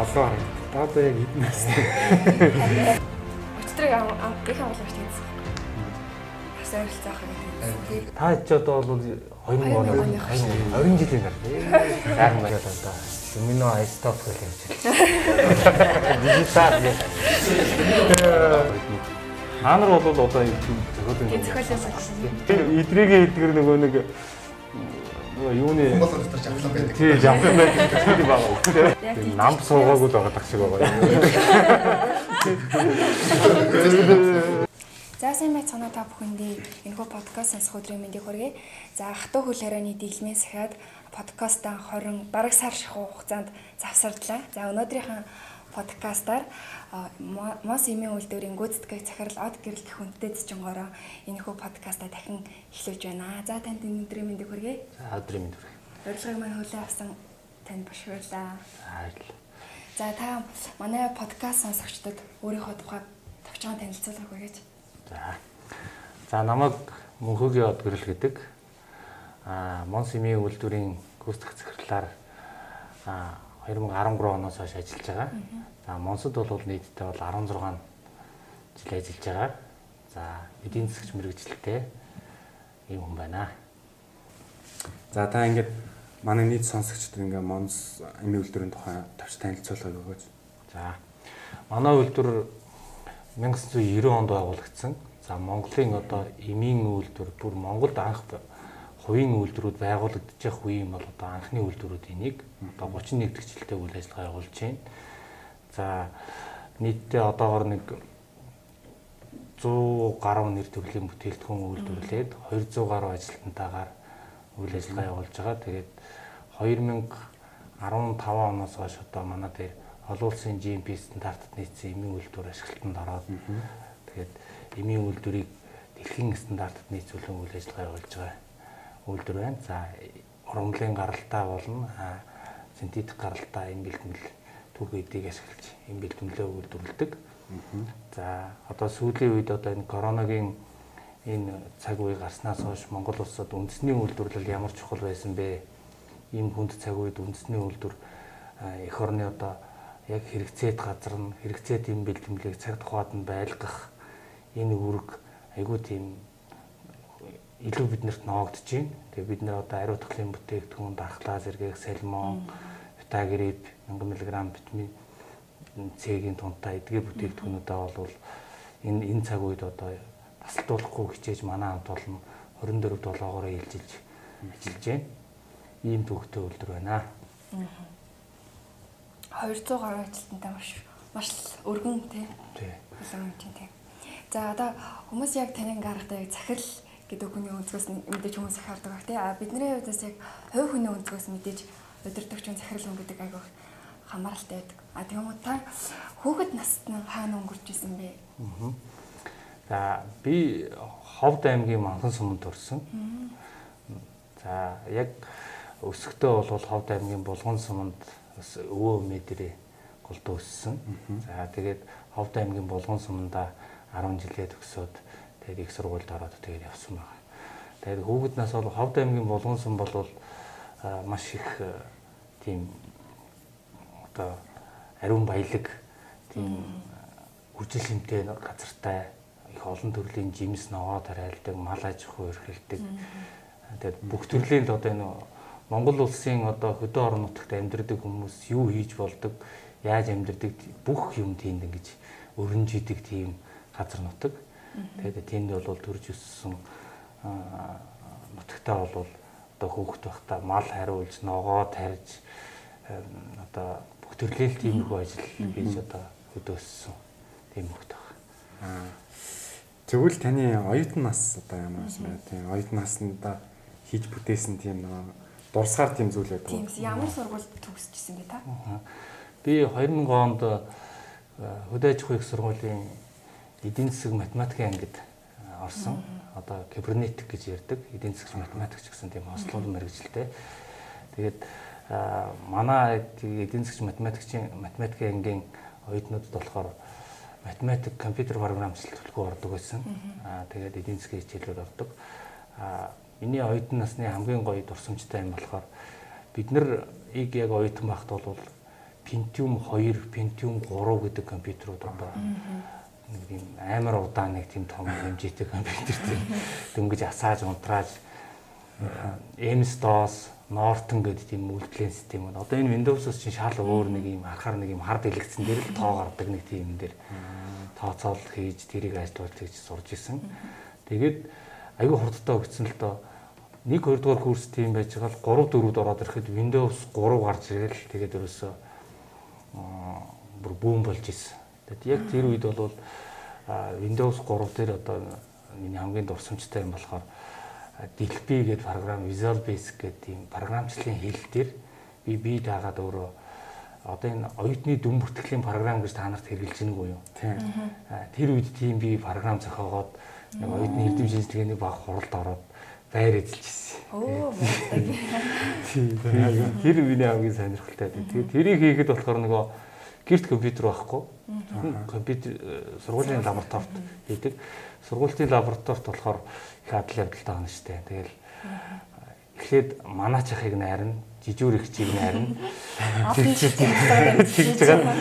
олон одоо яг хэдэн настай. Өчтөрийг их амгалж тийс. Асуулцаах гэдэг. Та ч одоо бол 2000 оны 20 жилийн дараа. Яг маяг одоо Lumino iStop гэх юм чинь. Дижитал гэх. Хаанар бол одоо эдрийгээ хэлдгэр нөгөө нэг юуны Монгол дотор жавхлан байдаг. Тийм жавхлан байдаг гэдэг байгаа. Тийм нам суугаагүй л байгаа тах шиг байгаа. За сайн байцгаана та бүхэндээ энэхүү подкаст сонсох өдрийн мэндийг хүргэе. За хатуу хөл хорионы дийлмээс ахаад подкастаа 20 бараг сар шахуу хугацаанд завсардлаа. За өнөөдрийнхэн подкастаар Мос эмийн үйлдвэрийн гүйцэтгэх захирал од гэрэл гэх хүнтэй зочингороо энэхүү подкастаа дахин эхлүүлж байна. За танд өнөөдрийн мэндийг хүргэе. За өдрийн мэнд хүргэе. Урилгыг маань хүлээн авсан танд башруулаа. За та манай подкаст сонсогчдод өөрийнхөө тухай товчхон танилцуулах үгэж. За намайг Мөнхөгийн од гэрэл гэдэг. Монс эмийн үйлдвэрийн гүйцэтгэх захирлаар 2013 оноос хойш ажиллаж байгаа. За Монсод бол нийтдээ бол 16 жил ажиллаж байгаа. За эдийн засагч мэргэжилтэй ийм хүн байна. За та ингээд манай нийт сонсогчдод ингээд Монс эмийн үйлдвэрийн тухай товч танилцуулга өгөөч. За манай үйлдвэр 1990 онд байгуулагдсан. За Монголын одоо эмийн үйлдвэр бүр Монголд анх хувийн үйлдвэрүүд байгуулагдчих үеийн бол одоо анхны үйлдвэрүүдийн нэг. Одоо 31 дэх жилдээ үйл ажиллагаа явуулж байна. За нийтдээ одоогоор нэг 100 гаруй нэр төрлийн бүтээгдэхүүн үйлдвэрлээд 200 гаруй ажилтнтайгаар үйл ажиллагаа явуулж байгаа. Тэгээд 2015 оноос хойш одоо манай дээр олон улсын GMP стандартад нийцсэн эмийн үйлдвэр ашиглалтанд ороод тэгээд эмийн үйлдвэрийг дэлхийн стандартад нийцүүлэн үйл ажиллагаа явуулж байгаа үйлдвэр байна. За урамлын гаралтай болно, синтетик гаралтай эм бэлтгэл түүх эдийг ашиглаж эм бэлтгэлээ үйлдвэрлэдэг. За одоо сүүлийн үед одоо энэ коронавигийн энэ цаг үе гарснаас хойш Монгол улсад үндэсний үйлдвэрлэл ямар чухал байсан бэ? Ийм хүнд цаг үед үндэсний үйлдвэр эх орны одоо яг хэрэгцээд газар нь хэрэгцээд эм бэлтгэлийг цаг тухайд нь байлгах энэ үүрэг айгүй тийм илүү биднэрт ноогдож байна. Тэгээ бид нэр одоо ариу тахлын бүтээгдэхүүн, дархлаа зэрэг салмон, витагрип, 1000 мг витамин С-ийн тунтай эдгээр бүтээгдэхүүнүүдээ бол энэ цаг үед одоо тасалдуулахгүй хичээж манай хамт олон 24/7-оор ээлжилж ажиллаж байна. Ийм төвхтэй үйлдвэр байна. 200 гаруй ажилтнтай маш өргөн тий. Олон юм тий. За одоо хүмүүс яг таныг гаргахдаа яг захирал гэдэг хүний өнцгөөс мэдээж хүмүүс их хардаг баг тий. Бидний хувьдас яг хувь хүний өнцгөөс мэдээж удирдагч хүн захирал хүн гэдэг айгүй хамааралтай байдаг. Тийм үү та хүүхэд наснд нь хаана өнгөрч исэн бэ? За би Ховд аймгийн Манхан суманд төрсөн. За яг өсөхдөө бол Ховд аймгийн Булган суманд өвөө эмээ дээрээ голдоо өссөн. За тэгээд Ховд аймгийн Булган суманда 10 жилээ төгсөөд тэгээд их сургуульд ороод тэгээд явсан байна. Тэгээд хүүхэд нас бол Ховд аймгийн Булган сум бол маш их тийм одоо ариун баялаг тийм хүчил хэмтэй газартай их олон төрлийн жимс ногоо тариалдаг, мал аж ахуй эрхэлдэг. Тэгээд бүх төрлийн одоо энэ Монгол улсын одоо хөдөө орон нутагт амьдардаг хүмүүс юу хийж болдог, яаж амьдардаг бүх юм тийнд ингэж өрнж идэг тийм газар нутаг. Тэгээд тэнд бол төрж өссөн нутагтаа бол одоо хөөхт байхдаа мал хариулж, ногоо тарьж одоо бүх төрлийн тиймэрхүү ажил хийж одоо хөдөөссөн тийм хөхт байна. Тэгвэл таны оюутан нас одоо ямар байсан бэ? Тийм оюутан наснда хийж бүтээсэн тийм дурсгаар тийм зүйл байдаг. Тийм ямар сургуульд төгсөжсэн бэ та? Би 2000 онд хөдөө аж ахуйн их сургуулийн эдийн засаг математикийн ангид орсон. Одоо кибернетик гэж ярьдаг. Эдийн засагч математикч гэсэн тийм хослол мэргэжилтэй. Тэгээд манай эдийн засагч математикийн ангийн оюутнуудад болохоор математик, компьютер програмчлалт төлхөө ордог байсан. Тэгээд эдийн засгийн хичээлүүд ордог. Миний оюутан насны хамгийн гоё дурсамжтай юм болохоор бид нар яг оюутан байхад бол Pentium 2, Pentium 3 гэдэг компьютерууд одоо нэг тийм амар удаан нэг тийм том хэмжээтэй компьютер тийм дөнгөж асааж унтрааж MS-DOS, Norton гэдэг тийм үйлдвэрлэлийн систем байна. Одоо энэ Windows-оос чинь шал өөр нэг юм харахаар нэг юм хард элэгцэн дээр л тоо гардаг нэг тийм юм дээр тооцоол хийж тэрийг ажиллуулж гэж сурж исэн. Тэгээд аюу хурдтай өгсөн л доо 1 2 дугаар курс тийм байж байгаа л 3 4-д ороод ирэхэд Windows 3 гарч ирэл тэгээд ерөөсөө бүр бүүн болж исэн. Тэгээд яг тэр үед бол Windows 3 дээр одоо миний хамгийн дурсамжтай юм болохоор DLP гэдэг програм, Visual Basic гэдэг тийм програмчлалын хэл дээр би дагаад өөрөө одоо энэ оюутны дүн бүртгэлийн програм гэж та нарт хэрэгжилж байгааг уу юу? Тийм. Тэр үед тийм би програм зохиогоод нэг оюутны эрдэм шинжилгээний баг хуралд ороод байр эзэлж ирсэн. Оо. Тэр миний хамгийн сонирхолтой. Тэгээд тэрийг хийхэд болохоор нөгөө гэрт компьютер байхгүй. Компьютер сургуулийн лабораторид хийдэг. Сургуулийн лабораторид болохоор их адал явдалтай байна шүү дээ. Тэгэл эхлээд манаач ахыг найрна, жижүүр ихчийг найрна. Тэгж байгаа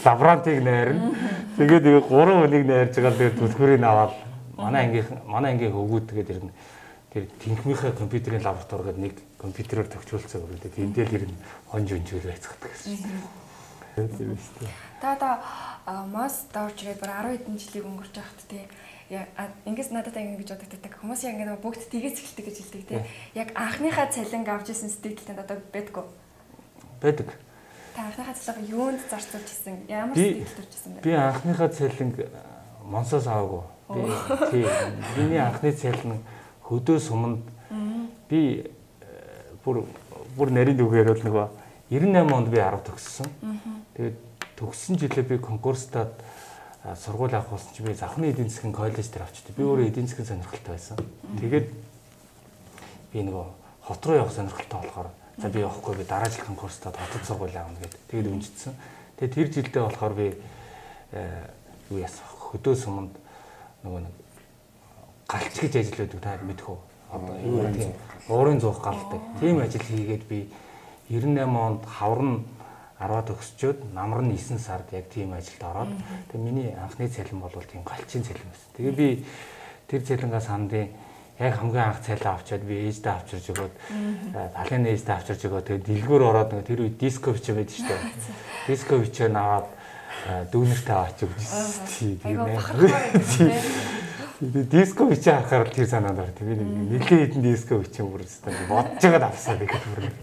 лаборантыг найрна. Тэгээд 3 хүнийг найрж байгаа л тэгээд түлхүүрийг аваад манай ангийн хөвгүүд тэгээд ирнэ. Тэр тэнхмийнхээ компьютерийн лаборатори гэдэг нэг компьютероор төвчүүлсэн гэдэг. Тэндэл ирнэ хонж өнжүүл байцгадаг гэсэн. Тийм үү. Та мас давж ирээд бүр 10 хэдэн жилиг өнгөрч байхад тий ингээс надад ингэ гэж бодогддаг. Хүмүүс яг ингэ бүгд тгийж эхэлдэг гэж хэлдэг тий. Яг анхныхаа цалин авч исэн сэтгэлд одоо байдгүй. Байдаг. Та анхныхаа цалин юунд зарцуулж исэн? Ямар сэтгэлд төрж исэн бэ? Би анхныхаа цалин Монсоос аваагүй. Тий. Миний анхны цалин хөдөө суманд би бүр нарийн дүгээр бол нөгөө 98 онд би 10 төгссөн. Тэгээд төгссөн жилээ би конкурстад сургууль авах болсон чи би Завхны эдийн засгийн коллеж дээр авчихдээ. Би өөрөө эдийн засгийн сонирхолтой байсан. Тэгээд би нөгөө хот руу явах сонирхолтой болохоор за би явахгүй би дараа жил конкурстад хотод сургууль авна гэдэг. Тэгээд үнжидсэн. Тэгээд тэр жилдээ болохоор би юу яасан хөдөө суманд нөгөө нэг галч гэж ажил байдаг та мэдэх үү? Одоо уурын зуух галдаг. Тийм ажил хийгээд би 98 онд хавар нь 10-аад өгсчөөд намар нь 9 сард яг тийм ажилд ороод тэгээ миний анхны цалин бол тийм галчин цалин байсан. Тэгээ би тэр цалингаас хандын яг хамгийн анх цалин авчаад би ээждээ авчирж өгөөд талын ээждээ авчирж өгөөд тэгээ дэлгүүр ороод тэр үед диско бичээ байдаг шүү дээ. Диско бичээ наваад дүүнэртэй аваач өгсөн. Тэгээд диско бичээ харахаар тэр санаанд ор. Тэгээд нэлээд хэдэн диско бичээ бүрстэй бодож байгаад авсаа гэдэг бүр.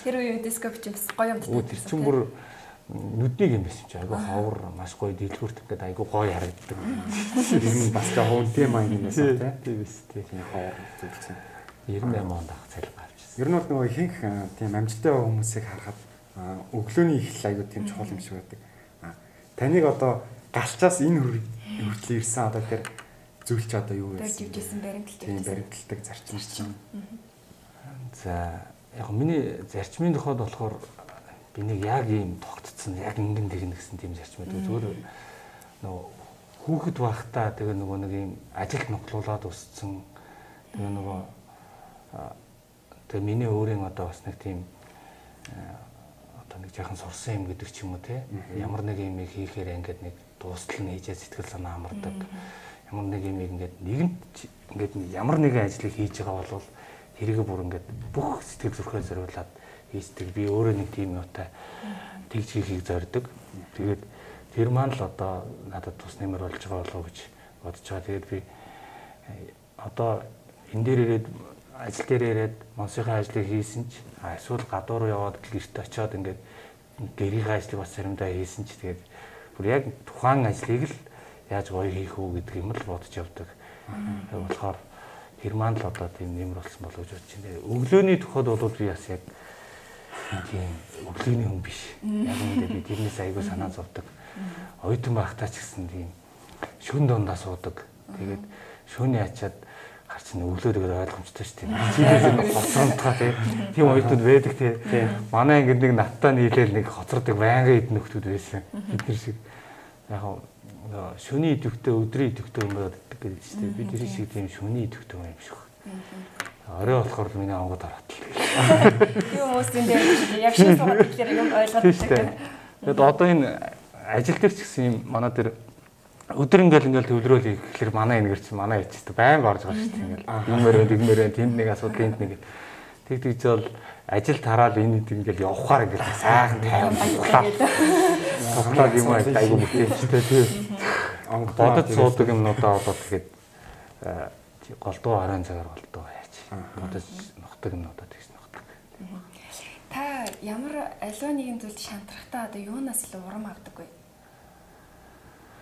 Тэр үеийн диско бичээ бас гоё юм даа. Тэр чинь бүр нүднийг юм байсан чи айгу ховор маш гоё дэлгүүрт ингээд айгу гоё харагддаг. Энэ бас жоохон тийм аян юм байна тийм биз тийм ховор зүйлсэн. 98 онд авах цалин авчихсан. Ер нь бол нөгөө ихэнх тийм амжилттай хүмүүсийг харахад өглөөний эхлэл айгу тийм чухал юм шиг байдаг. Таныг одоо галчаас энэ хүртэл ирсэн одоо тэр зүйлч одоо юу вэ? Дөржижсэн баримталтай. Тийм баримталтай зарчмаар чинь. За яг миний зарчмын тохиолд болохоор би нэг яг ийм тогтцсон яг ингэн тэгнэ гэсэн тийм зарчмууд зүгээр нөгөө хүүхэд байхдаа тэгээ нөгөө нэг ийм ажилд нуглуулад өссөн тэгээ нөгөө тэгээ миний өөрийн одоо бас нэг тийм одоо нэг жаахан сурсан юм гэдэг ч юм уу те ямар нэг юм хийхээр ингээд нэг дуустал нь хийжээ сэтгэл санаа амардаг ямар нэг юм ингээд нэгэнт ингээд ямар нэгэн ажлыг хийж байгаа бол тэрийг бүр ингээд бүх сэтгэл зүрхээ зориулаад хийдэг. Би өөрөө нэг тийм юутай тэгж хийхийг зорддог. Тэгээд тэр маань л одоо надад тус нэмэр болж байгаа болов уу гэж бодож байгаа. Тэгээд би одоо энэ дээр ирээд ажил дээр ирээд монсхийн ажлыг хийсэн ч эсвэл гадуур руу яваад гэрт очиод ингээд гэрийн ажлыг бас заримдаа хийсэн ч тэгээд бүр яг тухайн ажлыг л яаж гоё хийх үү гэдэг юм л бодож явдаг. Тэгэхээр тэр маань л одоо тийм нэмэр болсон болов гэж бодож байна. Өглөөний тухайд бол би бас яг тийм өглөөний хүн биш. Яг үүндээ би тэрнээс айгүй санаа зовдөг. Оюутан байхдаа ч гэсэн тийм шүн дундаа суудаг. Тэгээд шүний ачаад гарч ин өглөө тэгээд ойлгомжтой шүү дээ. Чийдээс хоцромтгаа тийм оюутнууд байдаг тийм. Манай ингээд нэг надтай нийлээл нэг хоцордог байнгын эдэн нөхдүүд байсан. Бид шиг яг шүний идэвхтэй өдрийн идэвхтэй юм байдаг гэдэг чинь би тэр шиг тийм шүний идэвхтэй юм биш үү. Орой болохоор миний онгод ороод. Юу хүмүүсийн дээр яг шиг суугаад тэгэхээр юм ойлгоод байна. Тэгэд одоо энэ ажил дээр ч гэсэн юм манай дээр өдөр ингээл төвлөрөөл ихлээр манай энэгэр чинь манай ичтэй байн борж байгаа шүү дээ. Ингээл игмээрээ тэнд нэг асуудал энд нэг тэгж бол ажил тараал энэ ингээл явахаар ингээл сайхан тайван тоглоод юм айгу мэтэлчтэй тий. Бодод суудаг юмнуудаа одоо тэгээд голдуу харин цагаар голдуу яач. Бодож нухдаг юмнуудаа тэгж нухдаг. Та ямар аливаа нэгэн зүйлд шантрахтаа одоо юунаас илүү урам авдаг вэ?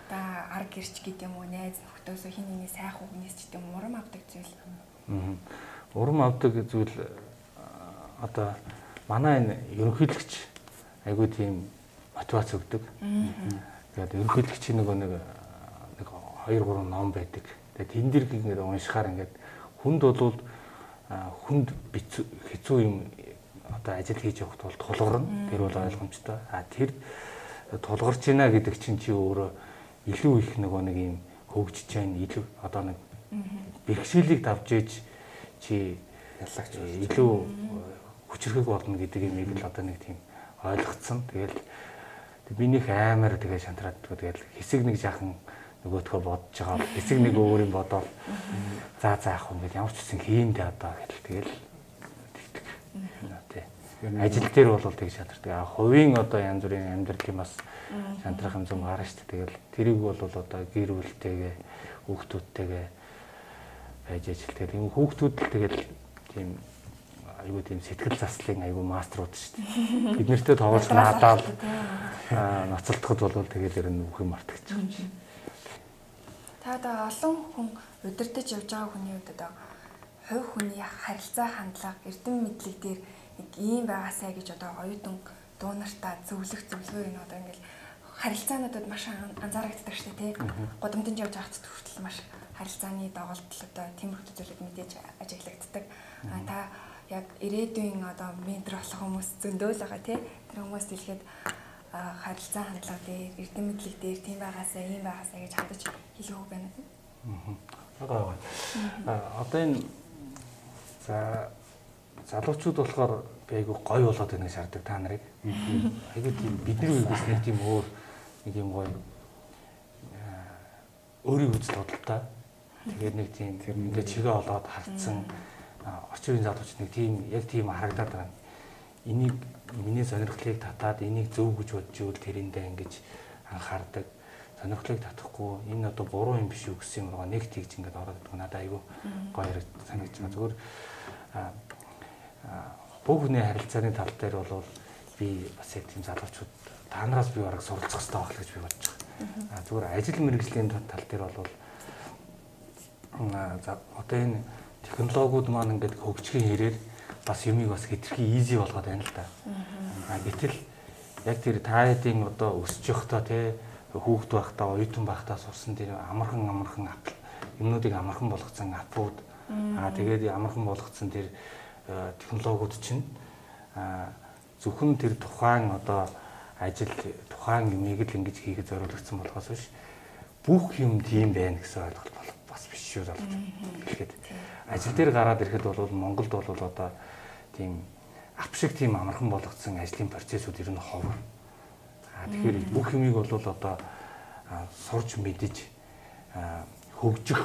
Та арга гэрч гэдэг юм уу, найз нөхдөсөө хин нэний сайхан хүнээс ч гэдэг юм урам авдаг зүйл. Урам авдаг зүйл одоо манай энэ ерөнхийлөгч айгүй тийм мотивац өгдөг. Тэгээд ерөнхийлөгчийн нэг 2-3 ном байдаг. Тэгээд тэн дээр ингээд уншихаар ингээд хүнд болвол хүнд хэцүү юм одоо ажил хийж явахд бол тулгарна. Тэр бол ойлгомжтой. Тэр тулгарч байна гэдэг чинь чи өөрөө илүү их нэг юм хөгжиж байна. Илүү одоо нэг бэрхшээлийг давж ээж чи яллагч илүү хүчрхэг болно гэдэг юм ийм л одоо нэг тийм ойлгоцсон. Тэгэл би нэг амар тэгээ шантраад тэгэл хэсэг нэг жаахан нөгөөдхөө бодож байгаа. Хэсэг нэг өөр юм бодоод за яах вэ гэж ямар ч үсэн хиймдээ одоо гэл тэгэл тэгдэг. Тий. Ажил дээр бол тэг шантардаг. Хувийн одоо янз бүрийн амьдралын бас шантрах юм зам гарна шүү дээ. Тэгэл тэрийг бол одоо гэр бүлтэйгээ хүүхдүүдтэйгээ байж ажилтдаг. Энэ хүүхдүүд л тэгэл тийм айгүй тийм сэтгэл заслын айгүй маструуд шүү дээ. Бид нэртэй тоглож наадаад ноцолдоход бол тэгэл ер нь бүх юм мартагч. Та одоо олон хүн удирдах явж байгаа хүний хувьд одоо хувь хүний харилцаа хандлага, эрдэм мэдлэг дээр нэг ийм байгаасаа гэж одоо оюутан дуунартаа зөвлөгөө энэ одоо ингээл харилцаануудад маш анзаарагддаг шүү дээ, тий. Гудамжинд явж байхад хүртэл маш харилцааны доголдол одоо тиймэрхүү зүйлүүд мэдээж ажиглагддаг. Та яг ирээдүйн одоо ментор болох хүмүүс зөндөө л байгаа, тий. Тэр хүмүүс дэлгэхэд харилцаа хандлага дээр, эрдэм мэдлэг дээр тийм байгаасаа, ийм байгаасаа гэж хандаж хэлэх үг байна. Одоо энэ залуучууд болохоор би айгүй гоё болоод байна гэж шаарддаг та нарыг. Айгүй тийм бидний үеэс нэг тийм өөр нэг юм гоё өөрийн үзэл бодолтой. Тэгээд нэг тийм ингээд чигээ олоод харцсан орчин үеийн залуучууд нэг тийм яг тийм харагдаад байгаа. Энийг миний сонирхлыг татаад энийг зөв гэж бодж ивэл тэрэндээ ингэж анхаардаг. Сонирхлыг татахгүй энэ одоо буруу юм биш үү гэсэн юм руу нэг тэгж ингээд ороод идэх надад айгүй гоё санагдаж байгаа. Зүгээр бүх хүний харилцааны тал дээр бол би бас яг тийм залуучууд та нараас би бараг суралцах хэрэгтэй байх гэж би бодож байгаа. Зүгээр ажил мэргэжлийн тал дээр бол одоо энэ технологиуд маань ингээд хөгжихийн хэрээр бас юмыг бас хэтэрхий easy болгоод байна л да. Гэтэл яг тэр та хэдийн одоо өсөж явахдаа тий хүүхэд байхдаа оюутан байхдаа сурсан тэр амархан юмнуудыг амархан болгоцсон апууд тэгээд амархан болгоцсон тэр технологиуд чинь зөвхөн тэр тухайн одоо ажил тухайн юмыг л ингэж хийхэд зориулагдсан болохоос биш бүх юм тийм байна гэсэн ойлголт бас биш шүү залууч. Тэгэхэд ажил дээр гараад ирэхэд бол Монголд бол одоо тийм ап шиг тийм амархан болгоцсон ажлын процессууд ер нь ховор. Тэгэхээр бүх юмыг бол одоо сурч мэдэж хөгжих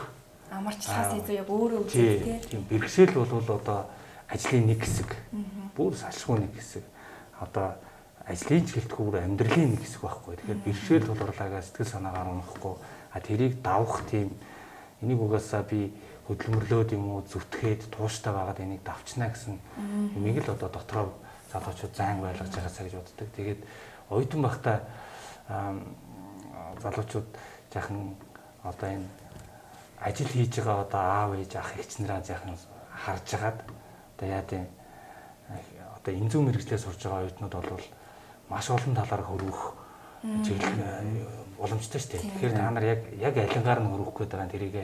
амарчлахаас илүү яг өөрөө үздэг тийм бэрхшээл бол одоо ажлын нэг хэсэг. Бүр салшгүй нэг хэсэг. Одоо ажлын ч гэлтгүүр амьдралын нэг хэсэг байхгүй. Тэгэхээр бэрхшээл тулгуурлаагаа сэтгэл санаагаар унахгүй. Тэрийг давах тийм энийг угаасаа би хөдөлмөрлөөд юм уу зүтгээд тууштай байгаад энийг давчнаа гэсэн юмыг л одоо дотроо залуучууд зайн байлгаж байгаасаа гэж боддог. Тэгээд оюутан байхдаа залуучууд жаахан одоо энэ ажил хийж байгаа одоо аав ээж ах эгч нараа жаахан харж агаад одоо яа тийм одоо энэ зүүн мэргэжлээ сурж байгаа оюутнууд бол маш олон талаар хөрвөх боломжтой шүү дээ. Тэгэхээр та нар яг алингаар нь хөрвөх гээд байгаа тэрийг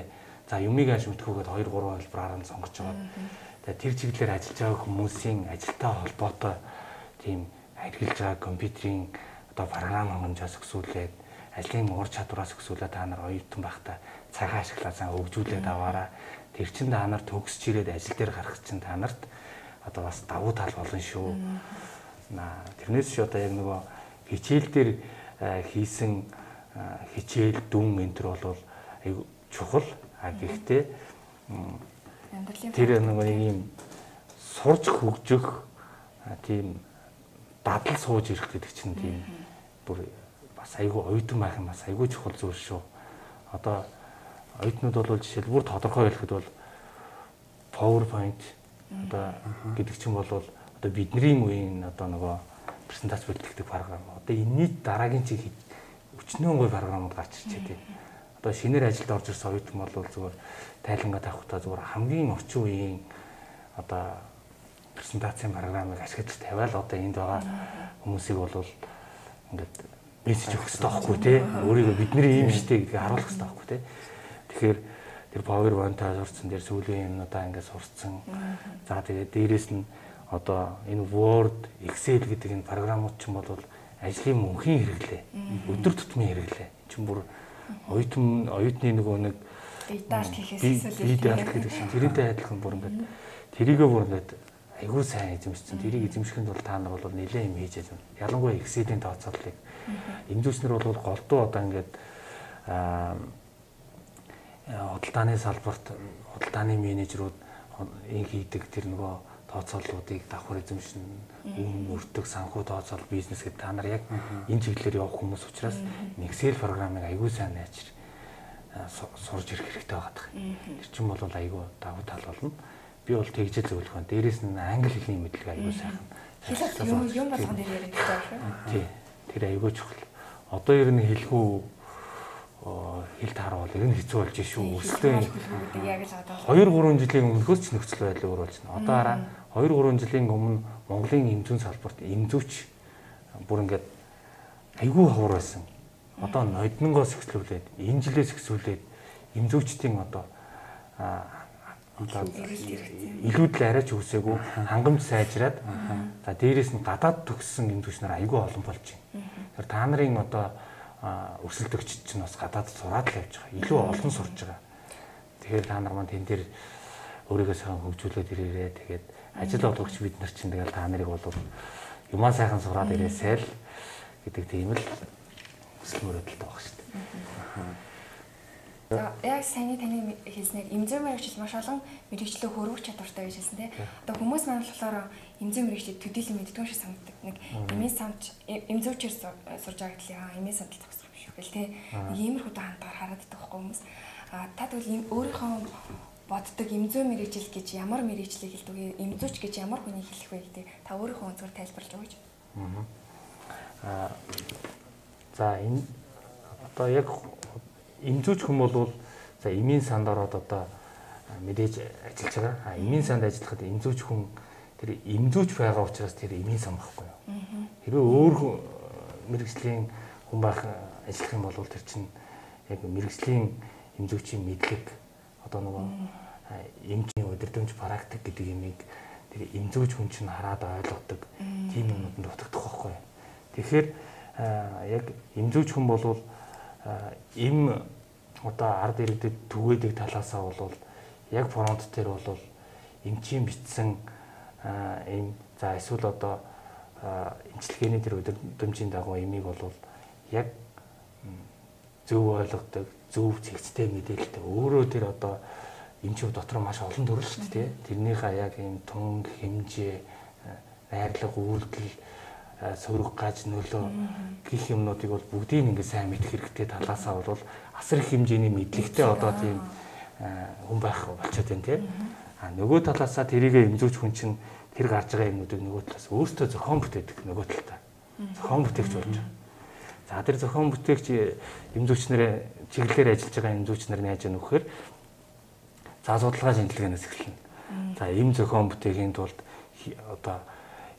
за юмыг ааш мэдхүүгээд 2 3 хэлбэрээр нь сонгож байгаа. Тэгээд тэр чиглэлээр ажиллаж байгаа хүмүүсийн ажилтай холбоотой тийм хэрэгжилж байгаа компьютерийн одоо програм хангамжаас өсвөлээд ажлын ур чадвараас өсвөлээ та нар оюутан байхдаа цагаа ашиглаасаа хөгжүүлээд аваараа. Тэр чин та нар төгсч ирээд ажил дээр гарах чинь та нарт одоо бас давуу тал болно шүү. Тэрнээс ч одоо яг нөгөө хичээл дээр хийсэн хичээл дүн энэ төр бол айгу чухал. Гэхдээ тэр нөгөө нэг юм сурч хөгжих тийм дадал сууж ирэх гэдэг чинь тийм бүр бас айгу оюутан байх юм бас айгу чухал зүйл шүү. Одоо оюутнууд бол жишээлбэл тодорхой хэлэхэд бол PowerPoint одоо гэдэг чинь бол одоо бидний үеийн одоо нөгөө презентац бэлтгэдэг програм. Одоо энэний дараагийн чиг өчнөө гой програмууд гарч ирчээ тийм. Одоо шинээр ажилд орж ирсэн оюутан бол зүгээр тайлангаа тавихтаа зүгээр хамгийн орчин үеийн одоо презентацийн програмыг ашиглаж тавиал одоо энд байгаа хүмүүсийг бол ингээд мессеж өгөх хэрэгтэй байхгүй тий. Өөрийгөө бидний ийм штэ гэдгийг харуулах хэрэгтэй байхгүй тий. Тэгэхээр тэр PowerPoint-аар сурцсан дээр сүүлийн юмнуудаа ингээд сурцсан. За тэгээд дээрэс нь одоо энэ Word, Excel гэдэг энэ програмууд ч юм бол ажлын мөнхийн хэрэглээ. Өдөр тутмын хэрэглээ. Чин бүр оюутны нөгөө нэг диалт хийхээс гэсэн тэрнтэй адилхан бүр ингээд тэрийгээ бүр ингээд айгуу сайн эзэмшсэн. Тэрийг эзэмшихэд бол та нар бол нэлээд юм хийж байгаа. Ялангуяа Excel-ийн тооцооллыг эмзүүчнэр бол голдуу одоо ингээд худалдааны салбарт худалдааны менежерүүд ин хийдэг тэр нөгөө тооцооллуудыг давхар эзэмшин өртөг санхүү тооцоол бизнес гэдэг та нар яг энэ чиглэлээр явах хүмүүс учраас Excel програмыг айгүй сайн найж сурж ирэх хэрэгтэй байгаа. Тэр чинь бол айгүй давуу тал болно. Би бол тэгжэл зөвлөх байна. Дээрээс нь англи хэлний мэдлэг айгүй сайхан. Хэлэл юм болгон дээр яриад байгаа шүү. Тий. Тэр айгүй чухал. Одоо ер нь хэлхүү хэл таарвал ер нь хэцүү болж шүү. Өсөлтөө яг л одоо 2-3 жилийн өмнөхөөс ч нөхцөл байдал өөр болж байна. Одоо хараа 2-3 жилийн өмнө Монголын эмзүүн салбарт эмзүүч бүр ингээд айгүй ховор байсан. Одоо ноднонгоос эхлүүлээд энэ жилээс эхлүүлээд эмзүүчдийн одоо илүүд л арайч үсээгүй хангамж сайжраад за дээрэс нь гадаад төгссөн эмзүүч нар айгүй олон болж байна. Тэр та нарын одоо өрсөлдөгчд чинь бас гадаад сураад л явж байгаа. Илүү олон сурж байгаа. Тэгэхээр та нар маань тэн дээр өөрийгөө сайхан хөгжүүлээд ирээрээ тэгээд ажил олгогч бид нар чинь тэгэл та нарыг бол юмаа сайхан сураад ирээсэй л гэдэг тийм л хүсэл мөрөөдөлт байгаа шүү дээ. За яг таны хэлснээр эмзэн мэрэгчл маш олон мэрэгчлээ хөрвөх чадвартай гэж хэлсэн тийм. Одоо хүмүүс маань болохоор эмзэн мэрэгчлээ төдийлөн мэддэг юм шиг санагддаг. Нэг эмээ самч эмзүүчээр сурж байгаа гэхэл эмээ самтал төгсөх юм шиг гэл тийм. Нэг иймэрхүү хандгаар хараад идэх байхгүй хүмүүс. Та тэгвэл өөрийнхөө боддог эмзэн мэрэгжил гэж ямар мэрэгчлийг хэлдэг вэ? Эмзүүч гэж ямар хүнийг хэлэх вэ гэдэг та өөрийнхөө өнцгөр тайлбарлаж өгөөч. За энэ одоо яг эмзүүч хүн бол за эмийн санд ороод одоо мэдээж ажиллаж байгаа. Эмийн санд ажиллахад эмзүүч хүн тэр эмзүүч байгаа учраас тэр эмийн сан байхгүй юу. Хэрвээ өөр мэрэгжлийн хүн байх ажиллах юм бол тэр чинь яг мэрэгжлийн эмзүүчийн мэдлэг одоо нөгөө эмчийн удирдамж практик гэдэг юмыг тэр эмзүүч хүн чинь хараад ойлгодог тийм юмнууд дутагдах байхгүй юу. Тэгэхээр яг эмзүүч хүн бол эм одоо ард иргэдэд түгээдэг талаасаа бол яг фронт дээр бол эмчийн бичсэн эм за эсвэл одоо эмчилгээний тэр удирдамжийн дагуу эмийг бол яг зөв ойлгодог, зөв цэгцтэй мэдээлэлтэй. Өөрөө тэр одоо эмчүүд дотор маш олон төрөл шүү дээ. Тэрнийхээ яг ийм тун хэмжээ, найрлага, үйлдэл, сөрөг гаж нөлөө гэх юмнуудыг бол бүгдийг ингэ сайн мэдэх хэрэгтэй талаасаа бол асар их хэмжээний мэдлэгтэй одоо тийм хүн байх болчиход байна тийм. Нөгөө талаасаа тэрийг эмзүүч хүн чинь тэр гарч байгаа юмнуудыг нөгөө талаас өөртөө зохион бүтээдэг нөгөө талаа. Зохион бүтээгч болж байгаа. За тэр зохион бүтээгч эмзүүчнэрээ чиглэлээр ажиллаж байгаа эмзүүчнэр яаж яах вэ гэхээр за судалгаа шинжилгээнээс эхэлнэ. За эм зохион бүтээхийн тулд одоо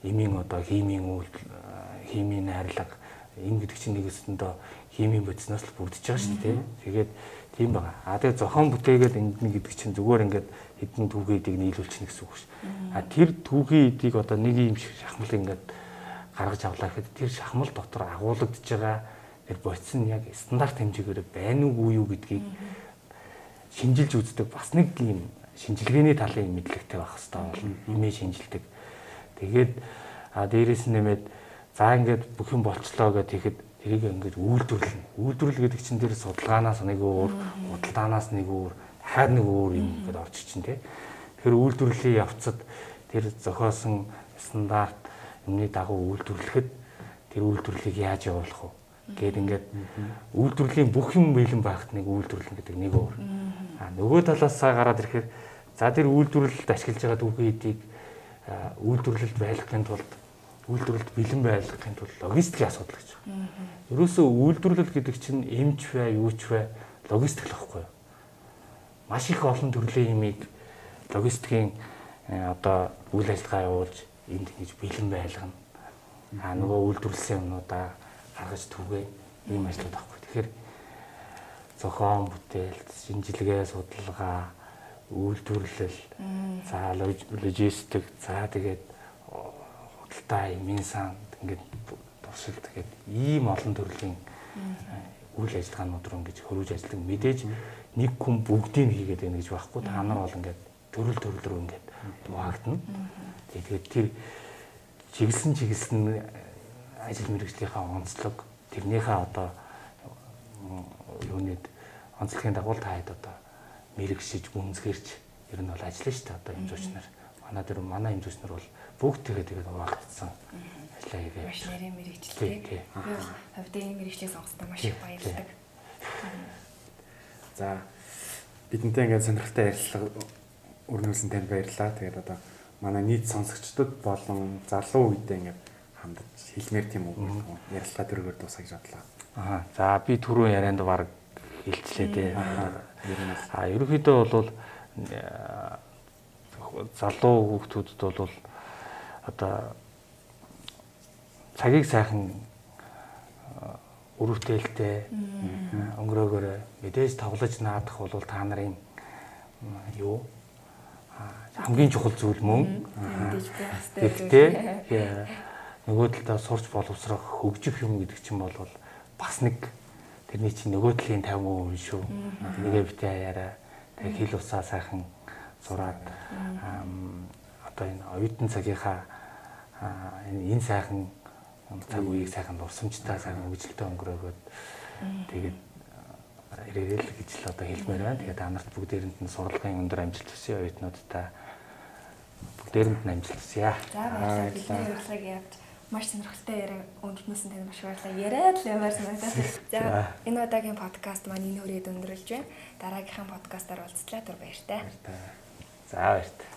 эмийн одоо химийн найрлага эм гэдэг чинь нэг өсөндөө химийн бодисноос л бүрдэж байгаа шүү дээ. Тэгээд тийм байгаа. Тэгээд зохион бүтээгээд эндний гэдэг чинь зүгээр ингээд хэдэн түүхий эдийг нийлүүлчихнэ гэсэн үг ш. Тэр түүхий эдийг одоо нэг юм шиг шахмал ингээд гаргаж авлаа гэхэд тэр шахмал дотор агуулгадж байгаа Тэр бодис нь яг стандарт хэмжээгээр байна уугүй юу гэдгийг шинжилж үздэг бас нэг юм шинжилгээний талын мэдлэгтэй байх хэрэгтэй бол имээ шинжилдэг. Тэгээд дээрээс нь нэмээд за ингээд бүх юм болчлоо гэд тэгэхэд тэрийг ингээд үйлдвэрлэнэ. Үйлдвэрлэл гэдэг чинь тэр судалгаанаас нэг өөр, худалдаанаас нэг өөр, дахиад нэг өөр юм ингээд орж чинь тий. Тэгэхээр үйлдвэрлэлийн явцад тэр зохиосон стандарт юмны дагуу үйлдвэрлэхэд тэр үйлдвэрлэлийг яаж явуулах вэ? Гээд ингээд үйлдвэрлэлийн бүх юм бэлэн байхад нэг үйлдвэрлэл гэдэг нэг өөр. Нөгөө талаас гараад ирэхээр за тэр үйлдвэрлэлд ашиглаж байгаа түүхийдийг үйлдвэрлэлд байлгахын тулд үйлдвэрлэлд бэлэн байлгахын тулд логистикийн асуудал гэж байна. Ерөөсөө үйлдвэрлэл гэдэг чинь эмч бай, юуч бай, логистик л байхгүй юу? Маш их олон төрлийн юмыг логистикийн одоо үйл ажиллагаа явуулж энд ингэж бэлэн байлгана. Нөгөө үйлдвэрлэсэн юмнуудаа гаргаж түгээ ийм ажлууд авахгүй. Тэгэхээр зохион бүтээлт, шинжилгээ, судалгаа, үйлдвэрлэл, за логистик, за тэгээд худалдаа, эмийн сан ингээд туршилт тэгээд ийм олон төрлийн үйл ажиллагаанууд руу ингэж хөрвж ажилладаг. Мэдээж нэг хүн бүгдийг хийгээд байна гэж байхгүй. Та нар бол ингээд төрөл рүү ингээд хуваагдана. Тэгээд тэр чиглэсэн ажил мэргэжлийнхаа онцлог тэрнийхээ одоо юунид онцлогийн дагуу та хэд одоо мэрэгшиж гүнзгэрч ер нь бол ажиллана шүү дээ одоо юм зууч нар. Манай юм зууч нар бол бүгд тэгээд хуваагдсан ажиллаа хийгээ. Маш нарийн мэрэгчлээ. Хавьд энэ мэрэгчлээ сонгосноо маш их баярлалаа. За бидэнтэй ингээд сонирхолтой ярилцлага өрнүүлсэн танд баярлалаа. Тэгээд одоо манай нийт сонсогчдод болон залуу үедээ ингээд хандаж хэлмээр тийм үг ярилцлага төрөөр дуусгах гэж бодлоо. За би түрүү ярианд баг хэлчлээ дээ. Ерөнхийдөө бол залуу хүүхдүүдэд бол одоо цагийг сайхан өрөвдөлттэй өнгөрөөгөөрэй. Мэдээж тоглож наадах бол та нарын юу хамгийн чухал зүйл мөн. Гэхдээ нөгөө талдаа сурч боловсрох хөгжих юм гэдэг чинь бол бас нэг тэрний чинь нөгөө талын 50% шүү. Нэгээ битээ хаяараа хил усаа сайхан зураад одоо энэ оюутан цагийнхаа энэ сайхан цаг үеийг сайхан дурсамжтай сайхан хөгжилтэй өнгөрөөгөөд тэгээд ирээрэл гэж л одоо хэлмээр байна. Тэгээд та нарт бүгдээрэнд нь сурлагын өндөр амжилт хүсье оюутнуудтай бүгдээрэнд нь амжилт хүсье. За баярлалаа. Бидний урилгыг явж маш сонирхолтой яриа өндөрлөөсөн танд маш баярлалаа. Яриад л яваар санагдаад. За энэ удаагийн подкаст маань энэ хүрээд өндөрлөж байна. Дараагийнхаа подкастаар уулзлаа. Түр баяртай. За баяртай.